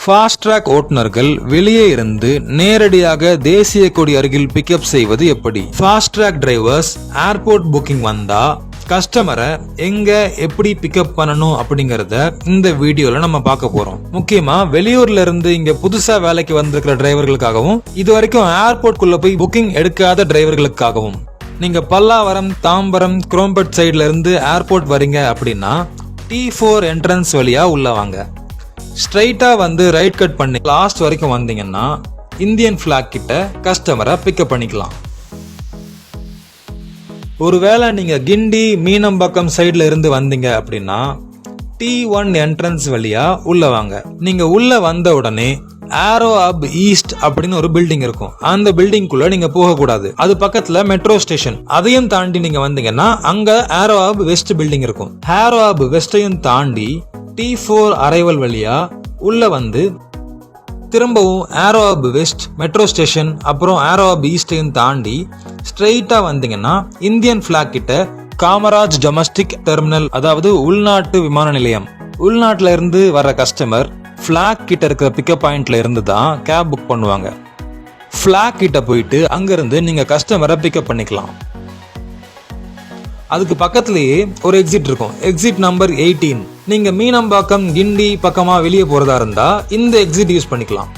Fastrack ஓட்டுநர்கள் வெளியே இருந்து நேரடியாக தேசிய கொடி அருகில் பிக்கப் செய்வது எப்படி? ஃபாஸ்ட்ராக் டிரைவர்ஸ் ஏர்போர்ட் புக்கிங் வந்தா கஸ்டமரை எங்க எப்படி பிக்கப் பண்ணணும் அப்படிங்கறத இந்த வீடியோல நம்ம பார்க்க போறோம். முக்கியமா வெளியூர்ல இருந்து இங்க புதுசா வேலைக்கு வந்திருக்கிற டிரைவர்களுக்காகவும் இது வரைக்கும் ஏர்போர்ட் குள்ள போய் புக்கிங் எடுக்காத டிரைவர்களுக்காகவும். நீங்க பல்லாவரம், தாம்பரம், குரோம்பட் சைட்ல இருந்து ஏர்போர்ட் வரீங்க அப்படின்னா T4 என்ட்ரன்ஸ் வழியா உள்ள வாங்க. ஸ்ட்ரைட்டா வந்து ரைட் கட் பண்ணி லாஸ்ட் வரைக்கும் வந்தீங்கன்னா இந்தியன் பிளாக் கிட்ட கஸ்டமரை பிக்கப் பண்ணிக்கலாம். ஒருவேளை நீங்க கிண்டி, மீனம்பாக்கம் சைட்ல இருந்து வந்தீங்க அப்படின்னா T1 என்ட்ரன்ஸ் வழியா உள்ள வாங்க. நீங்க உள்ள வந்த உடனே ஏரோ ஹப் ஈஸ்ட் அப்படின்னு ஒரு பில்டிங் இருக்கும். அந்த பில்டிங்குள்ள நீங்க போக கூடாது. அது பக்கத்துல மெட்ரோ ஸ்டேஷன். அதையும் தாண்டி நீங்க வந்தீங்கன்னா அங்க ஏரோ ஹப் வெஸ்ட் பில்டிங் இருக்கும். ஏரோ ஹப் வெஸ்டையும் தாண்டி T4 அரைவல் வழியா உள்ள வந்து திரும்பவும் Aero Hub West, metro station, அப்புறம் ஏரோ ஹப் ஈஸ்டையும் தாண்டி ஸ்ட்ரெயிட்டா வந்தீங்கன்னா இந்தியன் பிளாக் கிட்ட காமராஜ் டொமஸ்டிக் டெர்மினல், அதாவது உள்நாட்டு விமான நிலையம். உள்நாட்டுல இருந்து வர கஸ்டமர் பிளாக் கிட்ட இருக்கிற பிக்கப் பாயிண்ட்ல இருந்து தான் கேப் புக் பண்ணுவாங்க. பிளாக் கிட்ட போயிட்டு அங்கிருந்து நீங்க கஸ்டமரை பிக்கப் பண்ணிக்கலாம். அதுக்கு பக்கத்திலேயே ஒரு எக்ஸிட் இருக்கும், எக்ஸிட் நம்பர் 18. நீங்க மீனம்பாக்கம், கிண்டி பக்கமா வெளியே போறதா இருந்தா இந்த எக்ஸிட் யூஸ் பண்ணிக்கலாம்.